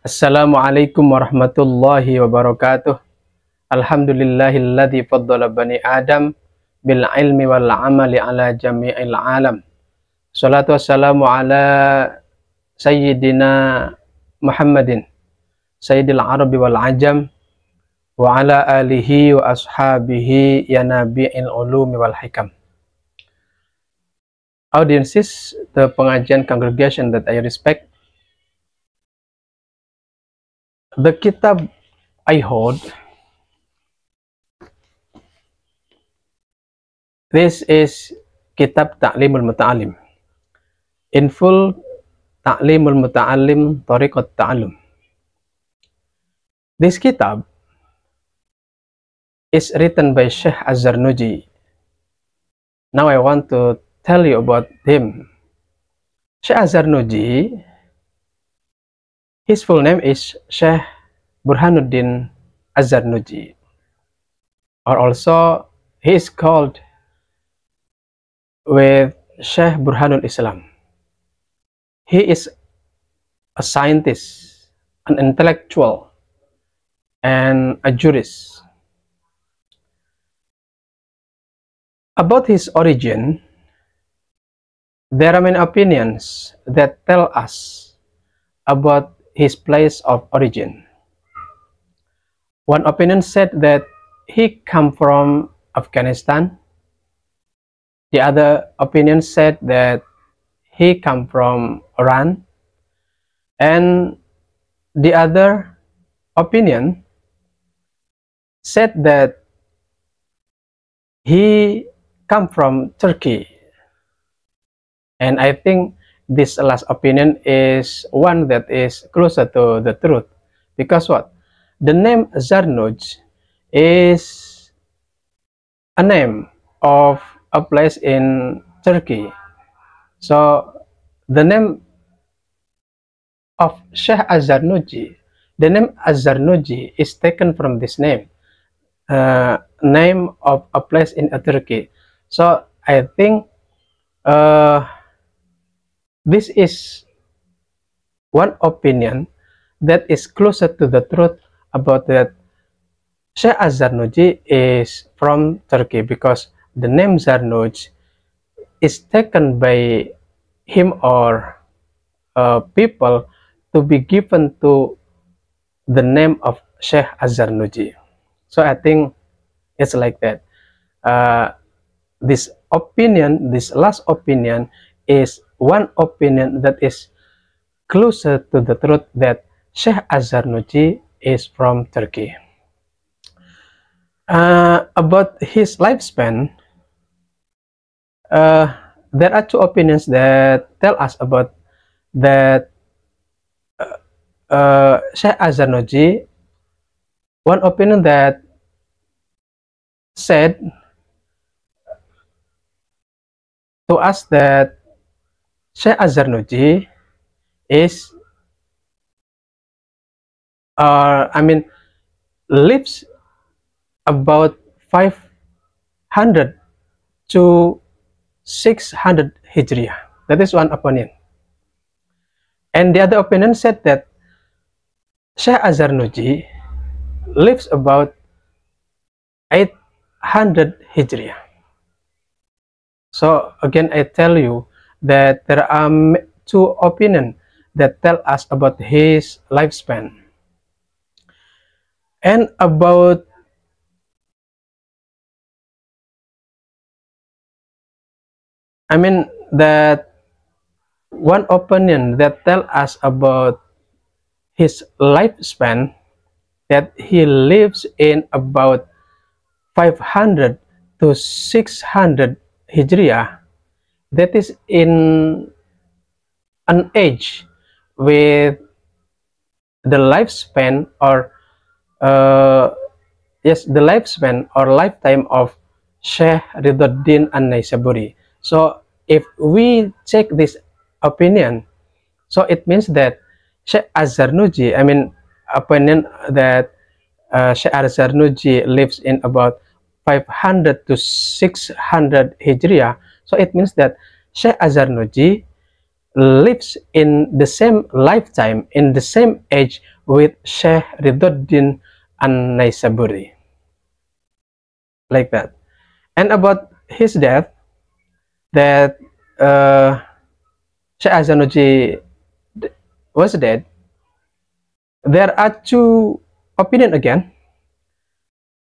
Assalamualaikum warahmatullahi wabarakatuh. Alhamdulillahilladzi faddala bani Adam bil ilmi wal amali ala jami'il alam. Salatu wassalamu ala sayyidina Muhammadin sayyidil arabi wal ajam wa ala alihi wa ashabihi ya nabi'il ulumi wal hikam. Audiences, the pengajian congregation that I respect, the kitab I hold, this is Kitab Ta'limul Muta'alim. In full, Ta'limul Muta'alim Tariqat Ta'alum. This kitab is written by Sheikh Az-Zarnuji. Now I want to tell you about him. Sheikh Az-Zarnuji, his full name is Sheikh Burhanuddin Az-Zarnuji, or also he is called with Sheikh Burhanul Islam. He is a scientist, an intellectual, and a jurist. About his origin, there are many opinions that tell us about his place of origin. One opinion said that he come from Afghanistan. The other opinion said that he come from Iran. And the other opinion said that he come from Turkey. And I think this last opinion is one that is closer to the truth. Because what? The name Zarnuj is a name of a place in Turkey. So the name of Sheikh Az-Zarnuji, the name Az-Zarnuji is taken from this name, name of a place in Turkey. So I think this is one opinion that is closer to the truth about that Sheikh Az-Zarnuji is from Turkey, because the name Zarnuj is taken by him or people to be given to the name of Sheikh Az-Zarnuji. So I think it's like that. This opinion, this last opinion, is one opinion that is closer to the truth, that Sheikh Az-Zarnuji is from Turkey. About his lifespan, there are two opinions that tell us about that Sheikh Az-Zarnuji. One opinion that said to us that Sheikh Az-Zarnuji is, lives about 500 to 600 Hijriah. That is one opinion. And the other opinion said that Sheikh Az-Zarnuji lives about 800 Hijriah. So again, I tell you that there are two opinions that tell us about his lifespan. And about that one opinion that tell us about his lifespan, that he lives in about 500 to 600 Hijriah, that is in an age with the lifespan or the lifespan or lifetime of Sheikh Ridwaddin An-Naisaburi. So if we check this opinion, so it means that Sheikh Az-Zarnuji, opinion that Sheikh Az-Zarnuji lives in about 500 to 600 Hijriah. So it means that Sheikh Az-Zarnuji lives in the same lifetime, in the same age with Sheikh Ridwanuddin An-Naisaburi. Like that. And about his death, that Sheikh Hasanuddin was dead, there are two opinions again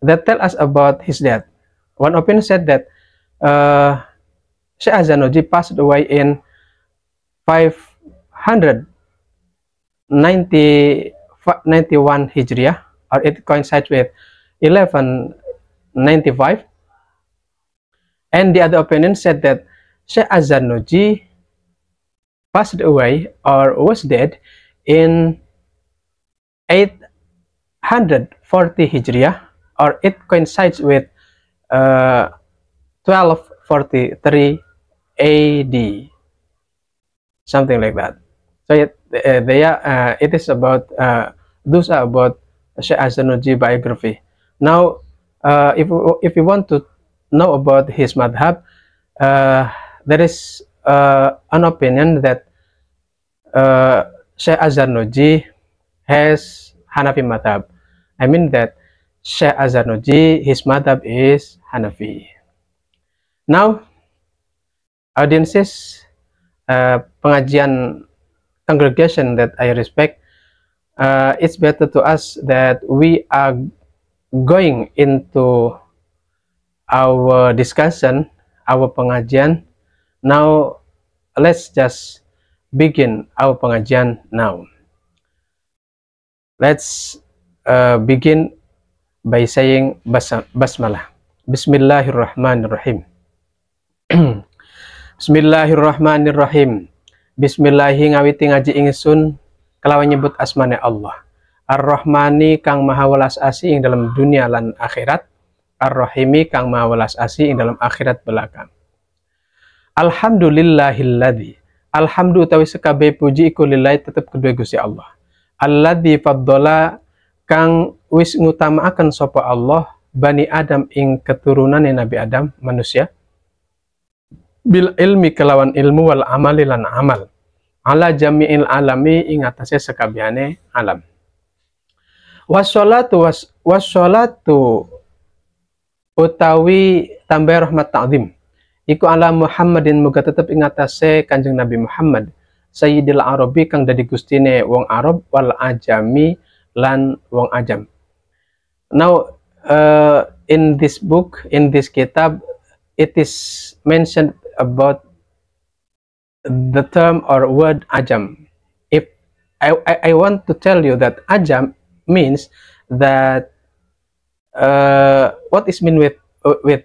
that tell us about his death. One opinion said that Sheikh Hasanuddin passed away in 591 Hijriah, or it coincides with 1195. And the other opinion said that Sheikh Hasanuddin passed away or was dead in 840 Hijriah, or it coincides with 1243 AD, something like that. So it is about those are about Sheikh Hasanuddin biography. Now, if you want to know about his madhab, there is an opinion that Sheikh Hasanuddin has Hanafi madhab. I mean that Sheikh Hasanuddin, his madhab is Hanafi. Now, audiences, pengajian congregation that I respect, it's better to us that we are going into our discussion, our pengajian. Now, let's just begin our pengajian now. Let's begin by saying basmalah. Bismillahirrahmanirrahim. Bismillahirrahmanirrahim. Bismillahi ngawiti ngaji ingsun kelawan nyebut asmane Allah. Ar-Rahmani kang maha welas asih ing dalam dunia lan akhirat. Ar-Rahimi kang maha welas asih ing dalam akhirat belakang. Alhamdulillahilladzi. Alhamdulillah utawi sekabeh puji iku lillahi tetep kedue Gusti Allah. Alladzi faddala kang wis ngutamaaken sapa Allah Bani Adam ing keturunane Nabi Adam manusia bil ilmi kelawan ilmu wal amali lan amal ala jami'il alami ing atase sakabehane alam. Wassalatu utawi tambah rahmat ta'zim iku ala Muhammadin muga tetep ing atase Kanjeng Nabi Muhammad Sayyidil Arabi kang dadi gustine wong Arab wal ajami lan wong ajam. Now in this book, in this kitab, it is mentioned about the term or word ajam. If I want to tell you that ajam means that what is mean with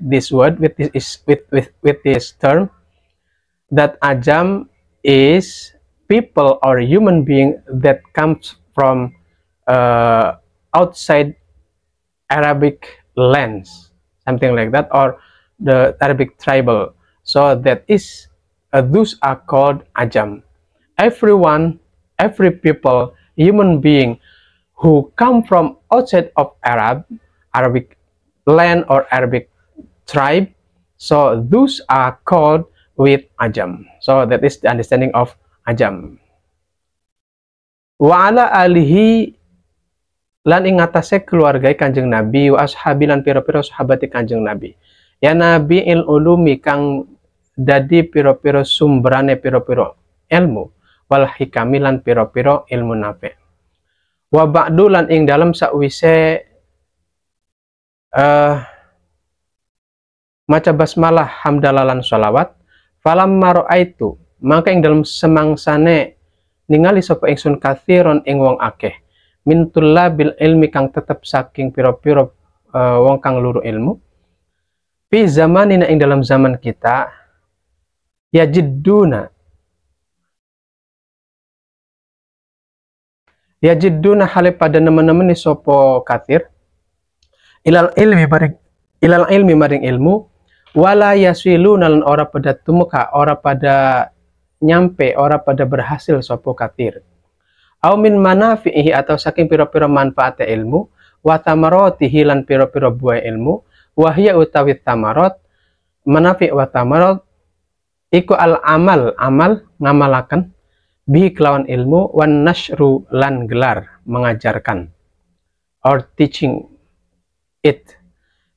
this word, with this term, that ajam is people or human being that comes from outside Arabic lands, something like that, or the Arabic tribal. So that is those are called ajam. Everyone, every people, human being who come from outside of Arabic land or Arabic tribe, so those are called with ajam. So that is the understanding of ajam. Wa ala alihi lan ing atase keluarga Kanjeng Nabi wa ashabi lan pira-pira sahabate Kanjeng Nabi. Ya Nabi il ulumi kang dadi pira-pira sumberane pira-pira ilmu wal hikami lan pira-pira ilmu nafi. Wa ba'du lan ing dalam sakwise maca basmalah hamdalah lan sholawat falam maraitu maka ing dalam semangsane ningali sapa ingsun kathiron ing wong akeh min tullabil ilmi kang tetep saking pira-pira wong kang luru ilmu fi zamanina ing dalam zaman kita yajidduna hale pada nemen-nemen sapa kathir ilal ilmi maring ilmu wala yasiluna lan ora pada tumuka ora pada nyampe ora pada berhasil sapa kathir au min manafihi atau saking pira-pira manfaat ilmu wa tamaratihi lan pira-pira buah ilmu wahya utawi tamarat manafi wa tamarat iku al amal ngamalaken bihi kelawan ilmu, wan nashru lan gelar, mengajarkan, or teaching it.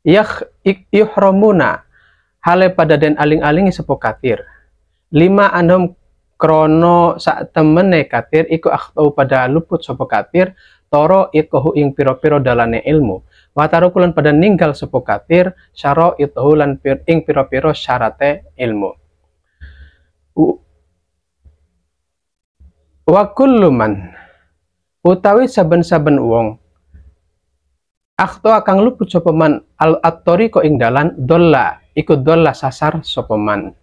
Yuhramuna hale pada den aling-alingi sepo katir, lima anom krono sak temene katir iku akhtau pada luput sepo katir, toro ikohu ing piro-piro dalane ilmu, watarukulan pada ninggal sepo katir, syaro itohu lan ing piro-piro syarate ilmu. Wa kulluman utawi saben-saben wong akhto akang luput sopeman al-attori ko ing dalan dolla ikut dolla sasar sopeman,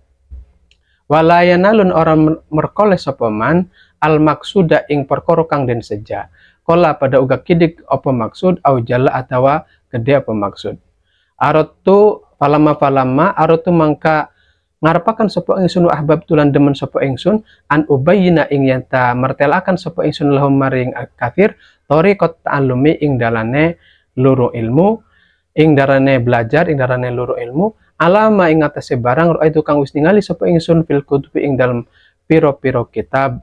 walayana lun orang merkoleh sopeman al maksuda ing perkara kang den seja, kola pada uga kidik apa maksud au jalla atawa gede apa maksud. Arotu falama arotu mangka ngarepakan sapa ingsun ahbab tulan demen sapa ingsun an ubayyina ing yanta mertelakan sapa ingsun lahum maring kafir tariqat ta'allumi ing dalane luru ilmu, ing darane belajar, ing darane luru ilmu, alama ing atase barang itu kang wis ningali sapa ingsun fil kutubi ing dalem piro-piro kitab,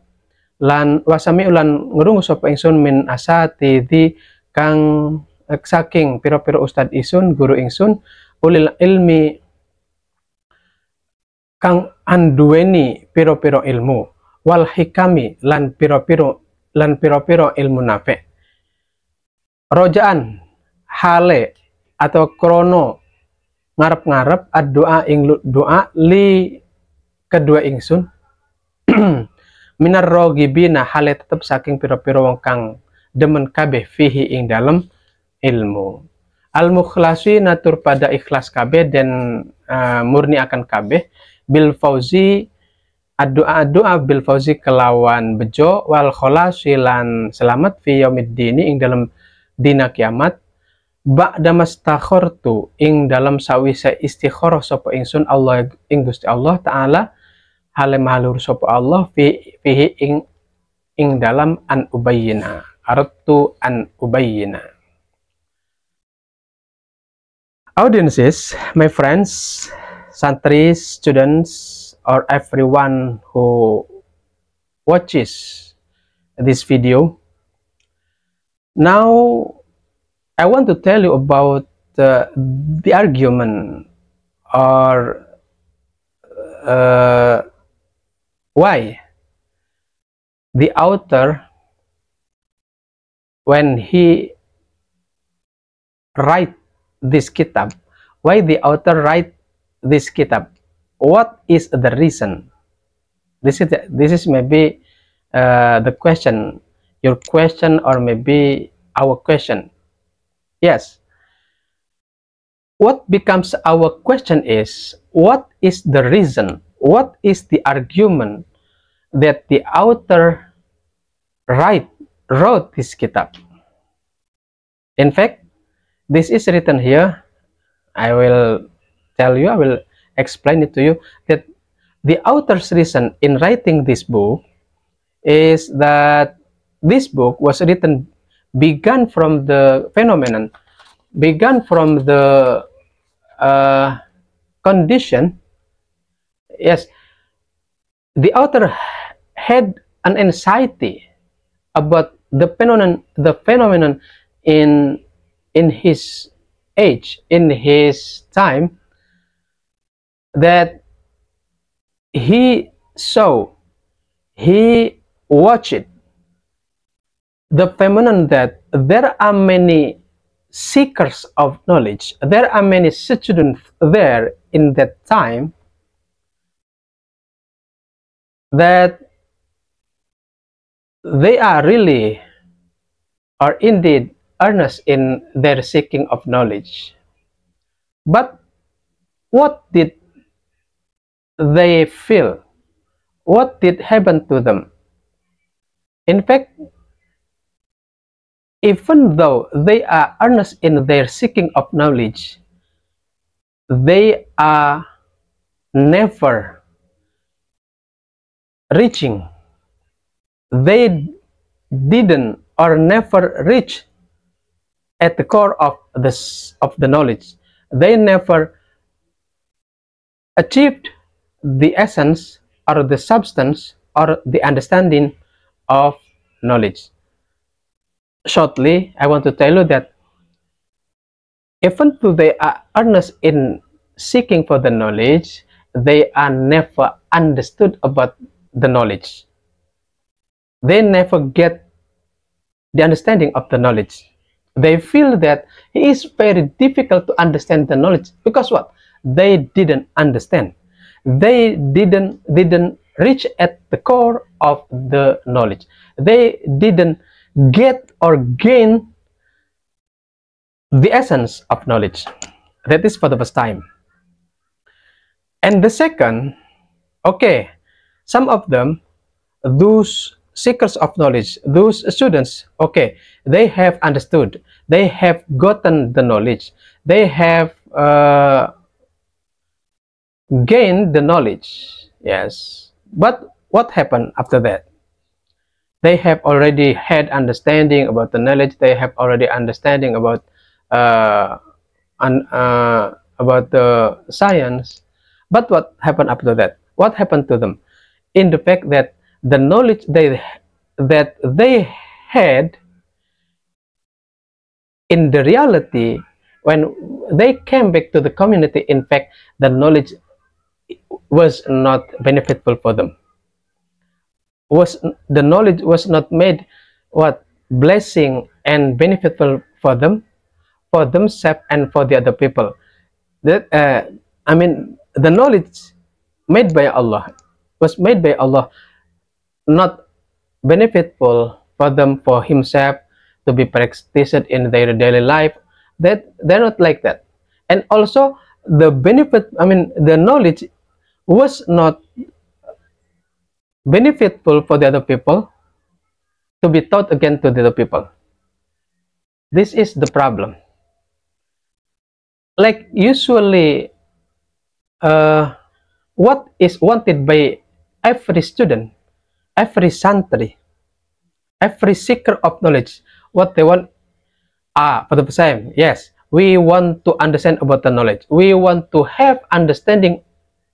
lan wasami ulan ngrungu sapa ingsun min asatidhi kang saking piro-piro ustad ingsun, guru ingsun, ulil ilmi kang anduweni piro-piro ilmu, wal hikami lan piro-piro ilmu nafe. Rojaan hale atau krono ngarep-ngarep doa ing doa li kedua ingsun minar rogibina hale tetep saking piro-piro wong kang demen kabeh fihi ing dalem ilmu, al mukhlasi natur pada ikhlas kabeh dan murni akan kabeh, bil fauzi doa bil fauzi kelawan bejo, wal kholasi lan selamat fi yaumiddini ing dalam dina kiamat, ba'da mastakhortu ing dalam sawise istikharah sapa ingsun Allah ing Gusti Allah taala hale mahlur sapa Allah fihi ing dalam an ubayyina, aratu an ubayyina. Audiences, my friends, santri, students, or everyone who watches this video, now I want to tell you about the argument or why the author, when he write this kitab, why the author write this kitab, what is the reason? This is maybe the question, your question, or maybe our question. Yes, what becomes our question is, what is the reason, what is the argument that the author wrote this kitab? In fact, this is written here. I will tell you, I will explain it to you, that the author's reason in writing this book is that this book was written, began from the phenomenon, began from the condition. Yes, the author had an anxiety about the phenomenon in his age, in his time, that he saw, he watched the phenomenon that there are many seekers of knowledge, there are many students there in that time, that they are really or indeed earnest in their seeking of knowledge. But what did they feel? What did happen to them? In fact, even though they are earnest in their seeking of knowledge, they are never reaching. They didn't or never reach at the core of the knowledge. They never achieved the essence or the substance or the understanding of knowledge. Shortly, I want to tell you that even though they are earnest in seeking for the knowledge, they are never understood about the knowledge. They never get the understanding of the knowledge. They feel that it is very difficult to understand the knowledge because what? They didn't understand. They didn't reach at the core of the knowledge. They didn't get or gain the essence of knowledge. That is for the first time. And the second, okay, some of them, those seekers of knowledge, those students, okay, they have understood, they have gotten the knowledge, they have gained the knowledge, yes. But what happened after that? They have already had understanding about the knowledge, they have already understanding about about the science. But what happened after that? What happened to them? In the fact that the knowledge that they had, in the reality, when they came back to the community, in fact, the knowledge was not beneficial for them. The knowledge was not made what blessing and beneficial for them, for themselves and for the other people. That I mean, the knowledge made by Allah was made by Allah, not beneficial for them, for himself, to be practiced in their daily life. That they're not like that. And also the benefit, I mean, the knowledge was not beneficial for the other people to be taught again to the other people. This is the problem. Like usually what is wanted by every student, every santri, every seeker of knowledge, what they want, for the same, yes, we want to understand about the knowledge, we want to have understanding,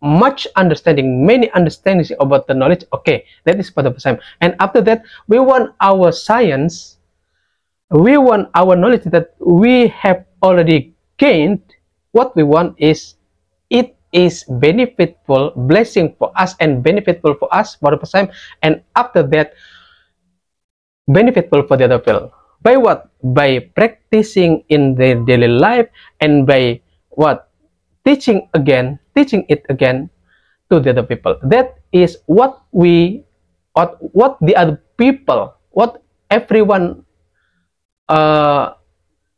much understanding, many understandings about the knowledge. Okay, that is for the same. And after that, we want our science, we want our knowledge that we have already gained. What we want is it is beneficial, blessing for us and beneficial for us for the same. And after that, beneficial for the other people. By what? By practicing in their daily life, and by what? Teaching it again to the other people. That is what we, what the other people, what everyone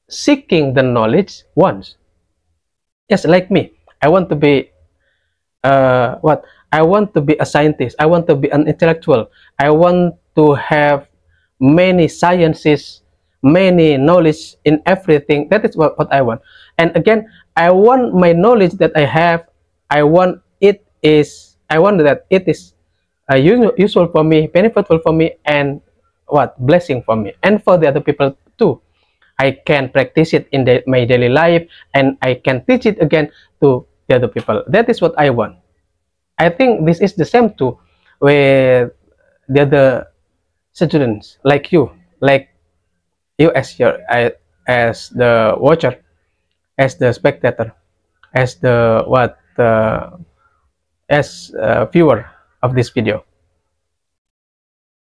seeking the knowledge wants. Yes, like me, I want to be what? I want to be a scientist. I want to be an intellectual. I want to have many sciences, many knowledge in everything. That is what I want. And again, I want my knowledge that I have, I want that it is useful for me, beneficial for me, and what? Blessing for me and for the other people too. I can practice it in my daily life, and I can teach it again to the other people. That is what I want. I think this is the same too with the other students, like you as as the watcher, as the spectator, as the as a viewer of this video.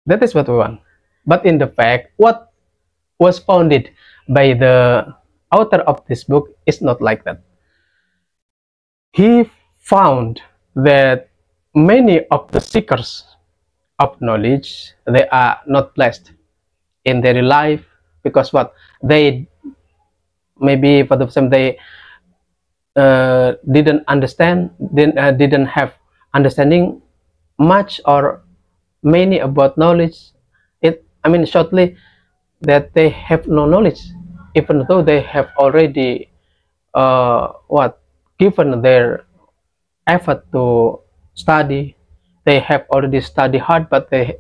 That is what we want. But in the fact, what was founded by the author of this book is not like that. He found that many of the seekers of knowledge, they are not blessed in their life because what? They maybe for the same, they didn't understand, didn't have understanding much or many about knowledge. I mean, shortly, that they have no knowledge, even though they have already given their effort to study. They have already studied hard, but they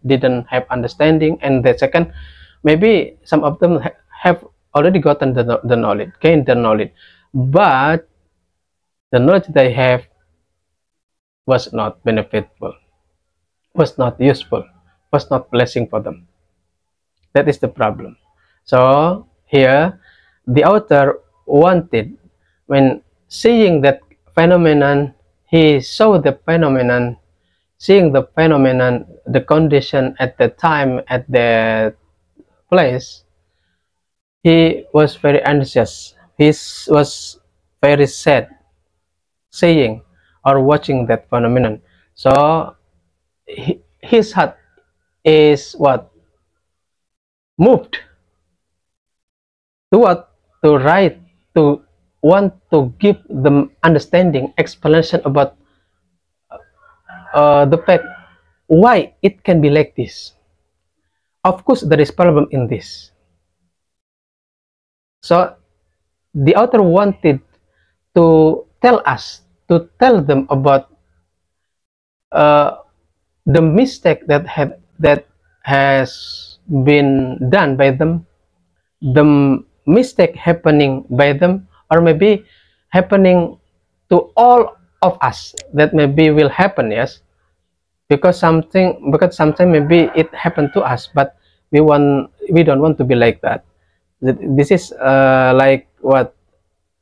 didn't have understanding. And the second, maybe some of them have already gotten the knowledge, gained the knowledge, but the knowledge they have was not beneficial. was not useful, was not blessing for them. That is the problem. So here the author wanted, when seeing that phenomenon, he saw the phenomenon, seeing the phenomenon, the condition at the time, at the place, he was very anxious. He was very sad, seeing or watching that phenomenon. So his heart is what? Moved to what? To write, to want to give them understanding, explanation about the fact why it can be like this. Of course, there is problem in this. So the author wanted to tell us, to tell them about the mistake that has been done by them, the mistake happening by them, or maybe happening to all of us, that maybe will happen, yes, because sometimes maybe it happened to us, but we don't want to be like that. This is like what,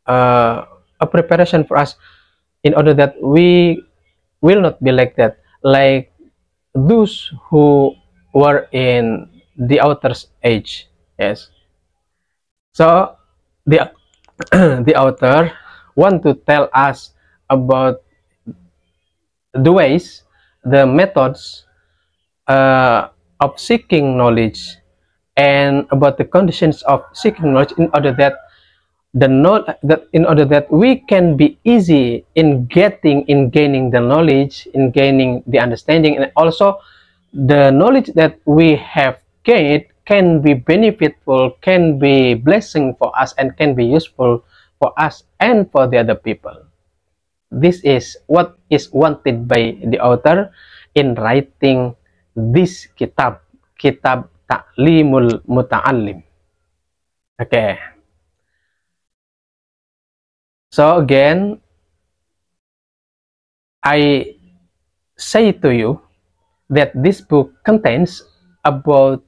a preparation for us, in order that we will not be like that, like those who were in the author's age. Yes, so the the author want to tell us about the ways, the methods of seeking knowledge, and about the conditions of seeking knowledge, in order that we can be easy in gaining the knowledge, in gaining the understanding, and also the knowledge that we have gained can be beneficial, can be blessing for us, and can be useful for us and for the other people. This is what is wanted by the author in writing this kitab Ta'limul Muta'allim. Okay. So again, I say to you that this book contains about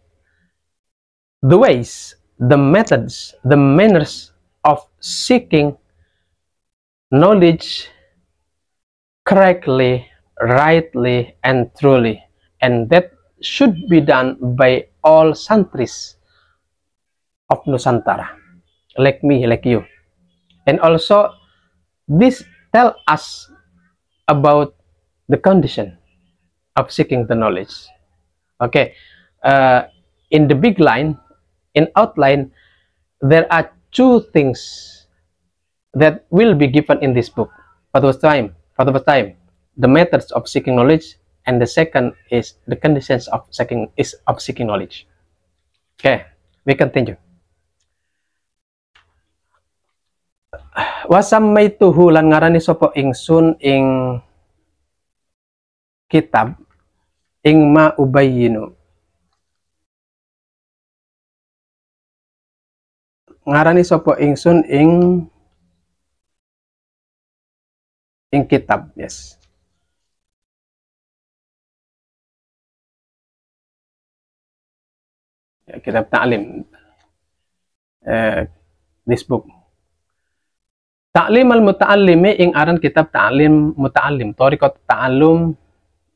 the ways, the methods, the manners of seeking knowledge correctly, rightly, and truly, and that should be done by all santris of Nusantara, like me, like you. And also this tell us about the condition of seeking the knowledge. Okay, in the big line, in outline, there are two things that will be given in this book. For the first time, the methods of seeking knowledge, and the second is the conditions of seeking knowledge. Okay, we continue. Wasammaituhu, lan ngarani sapa ingsun ing kitab ing ma ubayyinu, ngarani sapa ingsun ing kitab, yes, kitab ta'lim, this book. Ta'lim al-muta'allimi, ing aran kitab ta'lim muta'allim, tariqat ta'allum,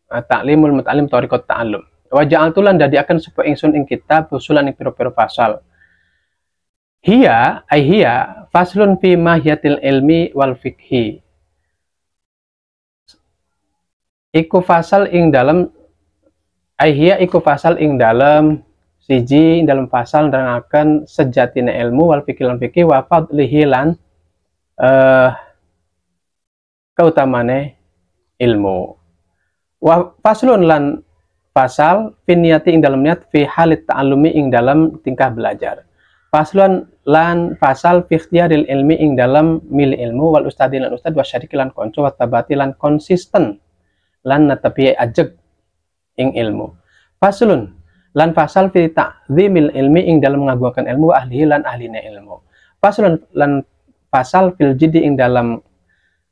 ta'limul muta'allim, tariqat ta'allum. Wa ja'altulan dadiaken sapa ingsun ing kitab usulan ing pira-pira pasal. Hiya faslun fi mahiyatil ilmi wal fikhi. Iku fasal ing dalam iku fasal ing dalam siji ing dalam pasal nerangaken sejatine ilmu wal fikih lan fikih, wa fadlihi lan kautamane ilmu. Wa faslun lan pasal finiyati ing dalam niat fi halit ta'allumi ing dalam tingkah belajar. Faslun lan pasal fi ikhtiyaril ilmi ing dalam milih ilmu, wal ustadi lan ustad, wasyariki lan konco, wa tabati lan konsisten lan netepi ajeg ing ilmu. Faslun lan pasal fi ta'zimil ilmi ing dalam mengagungkan ilmu, ahlihi lan ahline ilmu. Faslun lan pasal fil jiddi ing dalam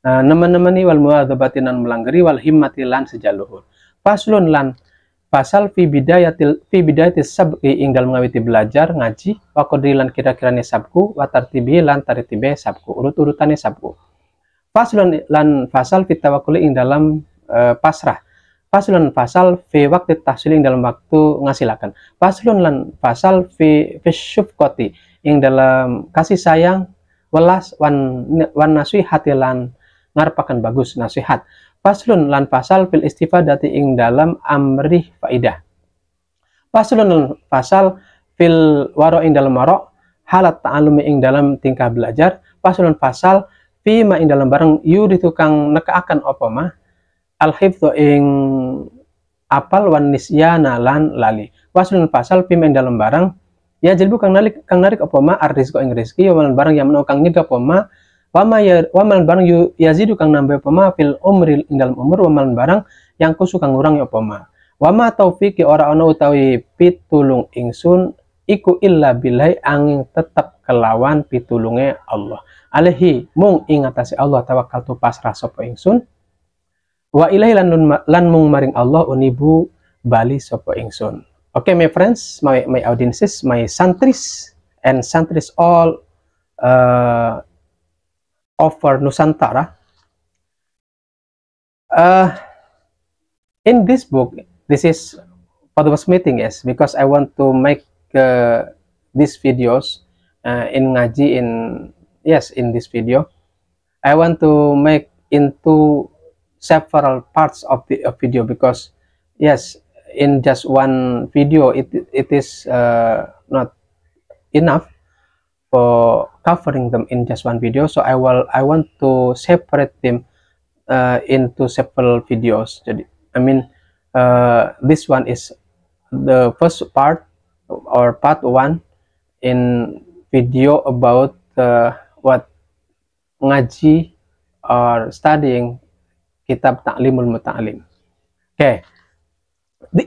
nemen-nemeni, wal muadzabati lan melanggeri, wal himmati lan sejaluhur. Faslun lan fasal fi bidayatis sabqi ing dalem ngawiti belajar ngaji wa qadrilan kira-kirane sabku wa tartibi lan tartibe sabku urut-urutane sabku. Faslun lan fasal fi tawakkul ing dalam pasrah. Faslun fasal fi waqti tahsil ing dalam waktu ngasilakan. Faslun lan fasal fi syufqati ing dalam kasih sayang welas wan nasihati lan ngarepaken bagus nasihat. Faslun lan fasal fil istifadati ing dalam amrih faidah. Faslun lan fasal fil waro ing dalam waro halat ta'alumi ing dalam tingkah belajar. Faslun fasal fi ma ing dalam barang yuri tukang nekaaken apa mah al hifdzu ing apal wan nisyana lan lali. Faslun fasal fi ma ing dalam barang ya jelbu kang narik apa mah arrizqo ing rezeki waman barang yang menawa kang nyegah apa mah waman barang yazidu kang nambah apa mah fil umri ing dalam umur waman barang yang kusu kang ngurang apa mah wama taufiki ora ana utawi pitulung ingsun iku illa billahi angin tetap kelawan pitulunge Allah alaihi mung ing atase Allah tawakkaltu pasrah sapa ingsun wa ilahi lan mung maring Allah unibu bali sapa ingsun. Okay, my friends, my audiences, my santris and santris all over Nusantara. In this book, this is what was meeting is because I want to make these videos in ngaji in this video. I want to make into several parts of the video because yes, in just one video it is not enough for covering them in just one video, so I want to separate them into several videos. Jadi this one is the first part or part 1 in video about what ngaji or studying kitab Ta'limul Muta'alim. Okay,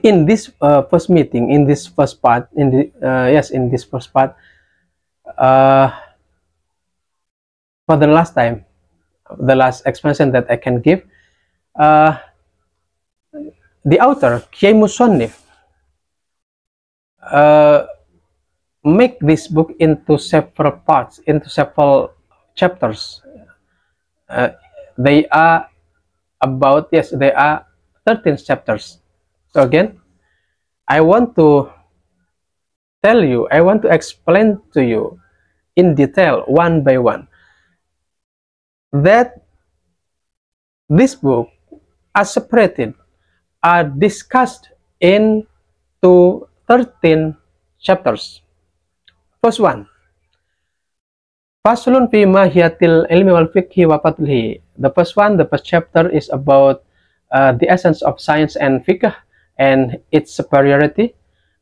in this first meeting, in this first part, in this first part, for the last time, the last explanation that I can give, the author Kiai Musannif make this book into several parts, into several chapters. They are about, yes, they are 13 chapters. So again, I want to tell you, I want to explain to you in detail, one by one, that this book are separated, are discussed into 13 chapters. First one, Faslun fi mahiyatil ilmi wal fiqhi wa fadlihi. The first one, the first chapter is about the essence of science and fiqh and its superiority.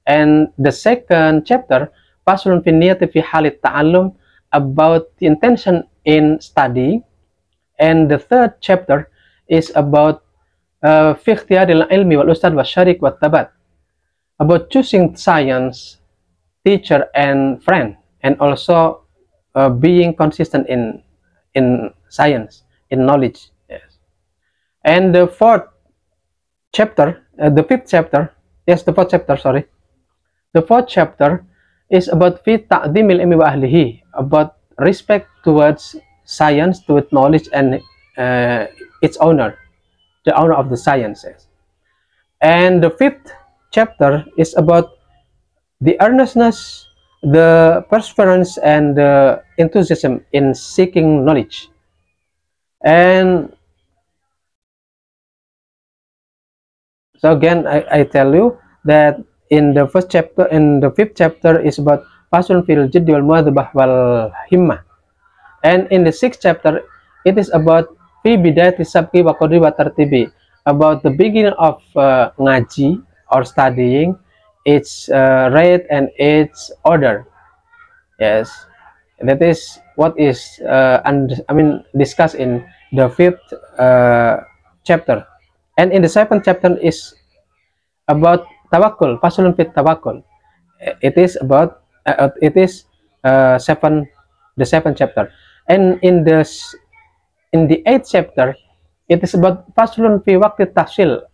And the second chapter, Faslun fi niyati fi halit ta'allum, about the intention in studying. And the third chapter is about fi ikhtiyaril ilmi wal ustad wa syarik wa tabat, about choosing science, teacher and friend, and also being consistent in science, in knowledge. Yes. And the fourth chapter, the fourth chapter, sorry. The fourth chapter is about fi ta'dhimil ilmi wa ahlihi, about respect towards science, towards knowledge and its owner, the owner of the sciences. And the fifth chapter is about the earnestness, the perseverance and the enthusiasm in seeking knowledge. And so again, I tell you that in the first chapter, in the fifth chapter is about faslun fil jiddi wal muadzabah wal himmah. And in the sixth chapter, it is about fi bidayati sabqi wa qadri wa tartibi, about the beginning of ngaji or studying, its rate and its order. Yes, that is what is discussed in the fifth chapter. And in the seventh chapter is about tawakkul, faslun fit tawakkul. It is about the seventh chapter. And in the eighth chapter, it is about faslun fi waqti tahsil,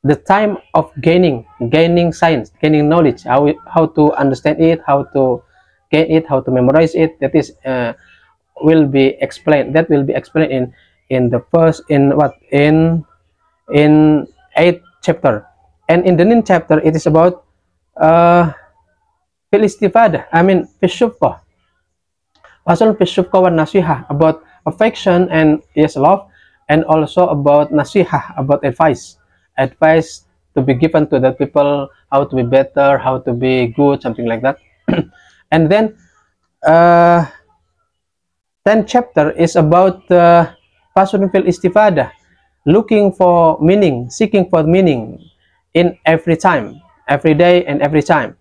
the time of gaining science, gaining knowledge, how to understand it, how to gain it, how to memorize it. That is will be explained. That will be explained in the first in 8th chapter. And in the 9th chapter, it is about fil istifadah, I mean fishufqah, pasal fishufqah wa nasihah, about affection and yes, love, and also about nasihah, about advice to be given to the people, how to be better, how to be good, something like that. And then 10th chapter is about fasulun fil istifadah, looking for meaning, seeking for meaning in every time, every day and every time.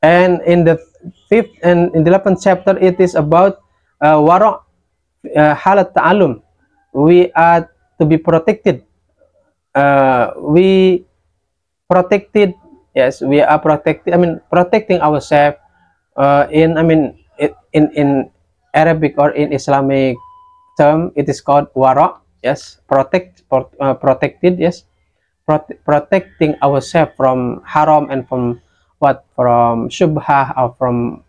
And in the 5th and in the 11th chapter, it is about wara' halat ta'alum. We are to be protected. We protected, yes, we are protected. I mean, protecting ourselves in Arabic or in Islamic term, it is called wara'. Yes, protected. Yes, protecting ourselves from haram and from from shubha, or from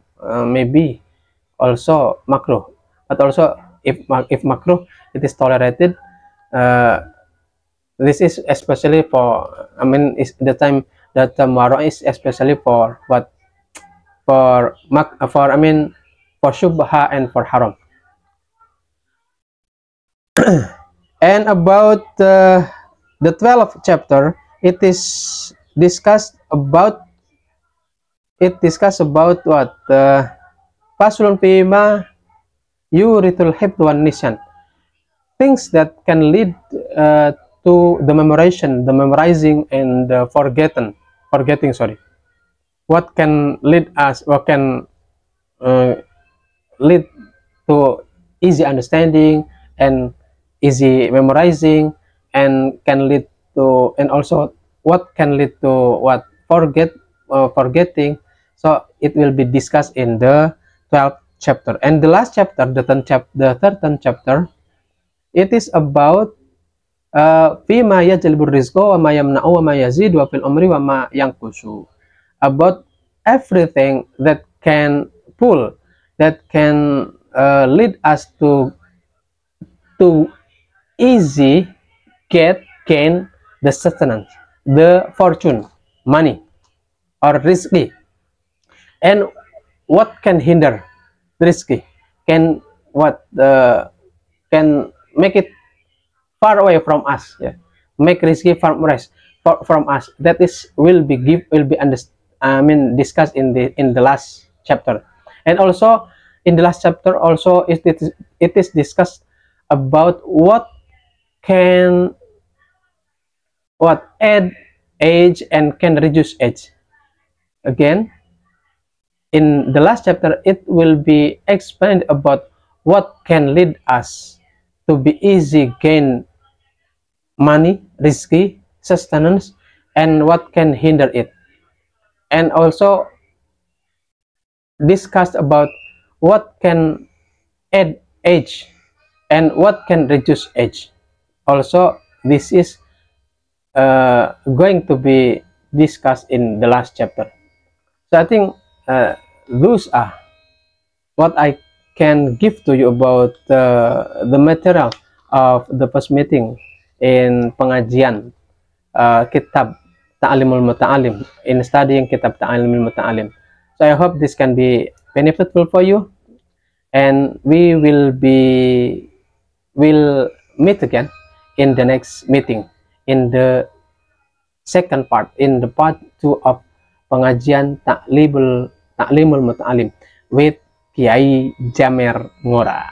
maybe also makruh. But also if makruh, it is tolerated. This is especially for, I mean, is the time that wara' is especially for for I mean for shubha and for haram. And about the 12th chapter, it is discussed about what faslun fima yuritul hifdz wan nisyan, things that can lead to the memorizing and forgetting, sorry. What can lead us, what can lead to easy understanding and easy memorizing, and can lead to, and also what can lead to what forgetting. So it will be discussed in the 12th chapter. And the last chapter, the 13th chapter, it is about fima yajlibur rizqa wa ma yamna'u wa ma yazid wa fil umri wa ma yanqusu, about everything that can pull, that can lead us to easy gain the sustenance, the fortune, money or rizqi, and what can hinder rizqi, can can make it far away from us, yeah, make rizqi from us. That is will be discussed in the last chapter. And also in the last chapter also it is discussed about what can add age and can reduce age. Again, in the last chapter, it will be explained about what can lead us to be easy gain money, risky, sustenance, and what can hinder it. And also discussed about what can add age and what can reduce age. Also, this is going to be discussed in the last chapter. So I think those are what I can give to you about the material of the first meeting in pengajian kitab Ta'alimul Muta'alim, in studying kitab Ta'alimul Muta'alim. So I hope this can be beneficial for you, and we will meet again in the next meeting, in the second part, in the part 2 of pengajian Ta'limul Muta'alim with Kiai Jamer Ngora.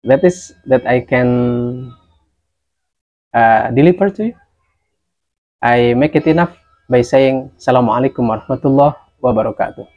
That I can deliver to you. I make it enough by saying Assalamualaikum warahmatullahi wabarakatuh.